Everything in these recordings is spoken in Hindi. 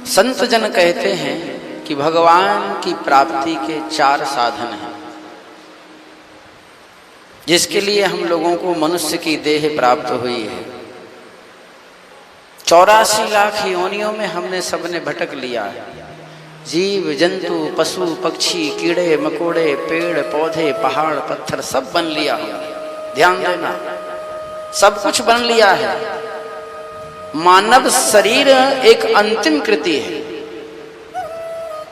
संत जन कहते हैं कि भगवान की प्राप्ति के 4 साधन हैं, जिसके लिए हम लोगों को मनुष्य की देह प्राप्त हुई है। 84 लाख योनियों में हमने सबने भटक लिया है। जीव जंतु पशु पक्षी कीड़े मकोड़े पेड़ पौधे पहाड़ पत्थर सब बन लिया हमने। ध्यान देना, सब कुछ बन लिया है। मानव शरीर एक अंतिम कृति है।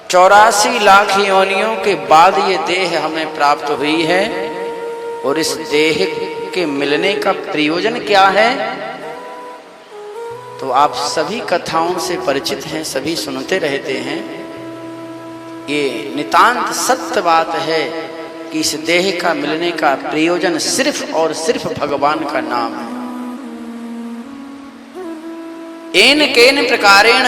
84 लाख योनियों के बाद ये देह हमें प्राप्त हुई है। और इस देह के मिलने का प्रयोजन क्या है, तो आप सभी कथाओं से परिचित हैं, सभी सुनते रहते हैं। ये नितांत सत्य बात है कि इस देह का मिलने का प्रयोजन सिर्फ और सिर्फ भगवान का नाम है। एन केन प्रकारेण,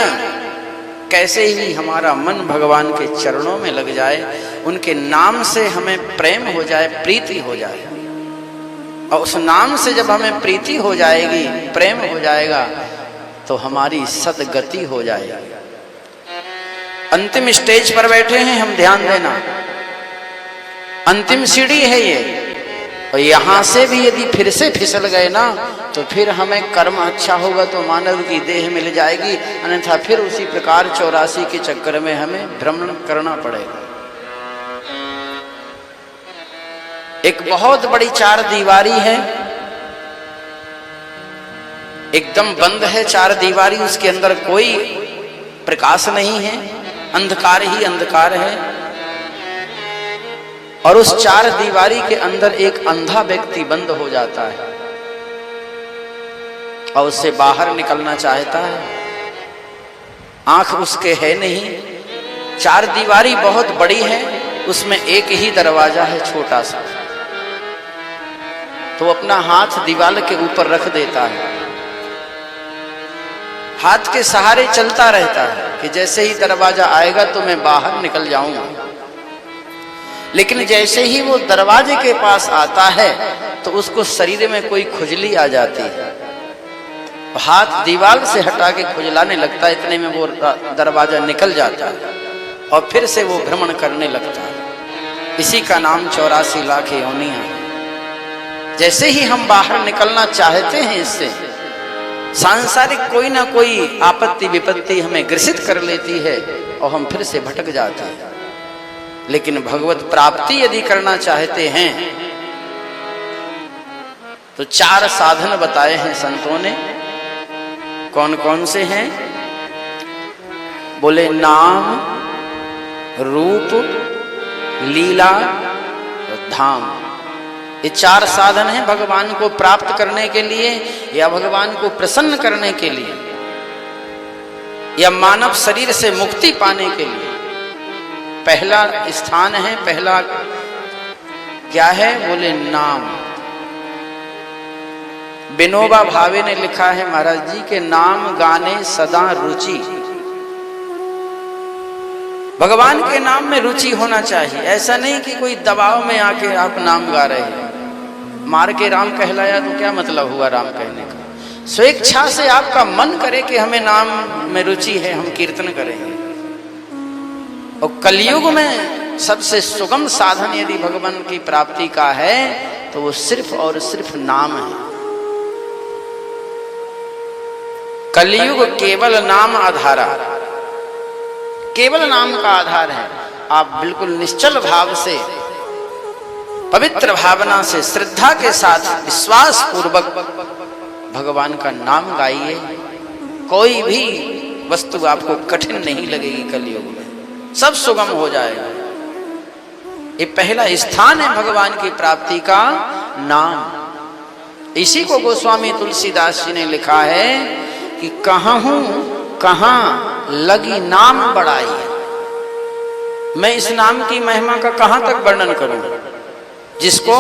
कैसे ही हमारा मन भगवान के चरणों में लग जाए, उनके नाम से हमें प्रेम हो जाए, प्रीति हो जाए। और उस नाम से जब हमें प्रीति हो जाएगी, प्रेम हो जाएगा, तो हमारी सदगति हो जाएगी। अंतिम स्टेज पर बैठे हैं हम, ध्यान देना। अंतिम सीढ़ी है ये। और यहां से भी यदि फिर से फिसल गए ना, तो फिर हमें कर्म अच्छा होगा तो मानव की देह मिल जाएगी, अन्यथा फिर उसी प्रकार 84 के चक्कर में हमें भ्रमण करना पड़ेगा। एक बहुत बड़ी 4 दीवारी है, एकदम बंद है 4 दीवारी, उसके अंदर कोई प्रकाश नहीं है, अंधकार ही अंधकार है। और उस 4 दीवारी के अंदर एक अंधा व्यक्ति बंद हो जाता है और उससे बाहर निकलना चाहता है। आंख उसके है नहीं, 4 दीवारी बहुत बड़ी है, उसमें एक ही दरवाजा है छोटा सा। तो अपना हाथ दीवार के ऊपर रख देता है, हाथ के सहारे चलता रहता है कि जैसे ही दरवाजा आएगा तो मैं बाहर निकल जाऊंगा। लेकिन जैसे ही वो दरवाजे के पास आता है तो उसको शरीर में कोई खुजली आ जाती है। हाथ दीवार से हटा के खुजलाने लगता है, इतने में वो दरवाजा निकल जाता है और फिर से वो भ्रमण करने लगता है। इसी का नाम 84 लाख योनियां है। जैसे ही हम बाहर निकलना चाहते हैं, इससे सांसारिक कोई ना कोई आपत्ति विपत्ति हमें ग्रसित कर लेती है और हम फिर से भटक जाते हैं। लेकिन भगवत प्राप्ति यदि करना चाहते हैं तो 4 साधन बताए हैं संतों ने। कौन कौन से हैं? बोले नाम, रूप, लीला और धाम। ये 4 साधन हैं भगवान को प्राप्त करने के लिए या भगवान को प्रसन्न करने के लिए या मानव शरीर से मुक्ति पाने के लिए। पहला स्थान है, पहला क्या है? बोले नाम। विनोबा भावे ने लिखा है महाराज जी के, नाम गाने सदा रुचि। भगवान के नाम में रुचि होना चाहिए। ऐसा नहीं कि कोई दबाव में आके आप नाम गा रहे हैं। मार के राम कहलाया तो क्या मतलब हुआ राम कहने का? स्वेच्छा से आपका मन करे कि हमें नाम में रुचि है, हम कीर्तन करेंगे। और कलयुग में सबसे सुगम साधन यदि भगवान की प्राप्ति का है तो वो सिर्फ और सिर्फ नाम है। कलयुग केवल नाम आधारा, केवल नाम का आधार है। आप बिल्कुल निश्चल भाव से, पवित्र भावना से, श्रद्धा के साथ, विश्वास पूर्वक भगवान का नाम गाइए। कोई भी वस्तु आपको कठिन नहीं लगेगी। कलयुग में सब सुगम हो जाएगा। ये पहला स्थान है भगवान की प्राप्ति का, नाम। इसी को गोस्वामी तुलसीदास जी ने लिखा है कि कहूं कहां लगी नाम बड़ाई। मैं इस नाम की महिमा का कहां तक वर्णन करूं? जिसको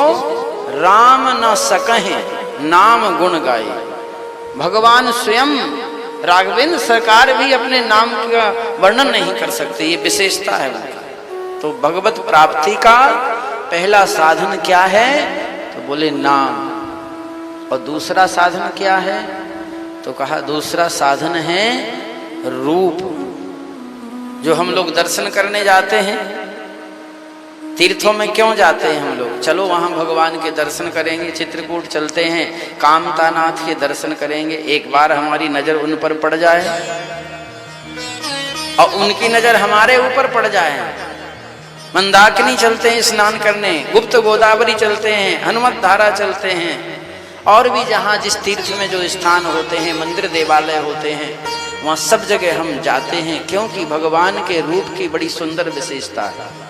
राम न सकहे नाम गुण गाए। भगवान स्वयं राघवेंद्र सरकार भी अपने नाम का वर्णन नहीं कर सकते, ये विशेषता है उनका। तो भगवत प्राप्ति का पहला साधन क्या है? तो बोले नाम। और दूसरा साधन क्या है? तो कहा दूसरा साधन है रूप। जो हम लोग दर्शन करने जाते हैं, तीर्थों में क्यों जाते हैं हम लोग? चलो वहां भगवान के दर्शन करेंगे, चित्रकूट चलते हैं, कामतानाथ के दर्शन करेंगे, एक बार हमारी नजर उन पर पड़ जाए और उनकी नजर हमारे ऊपर पड़ जाए। मंदाकिनी चलते हैं स्नान करने, गुप्त गोदावरी चलते हैं, हनुमत धारा चलते हैं, और भी जहां जिस तीर्थ में जो स्थान होते हैं, मंदिर देवालय होते हैं, वहां सब जगह हम जाते हैं, क्योंकि भगवान के रूप की बड़ी सुंदर विशेषता है।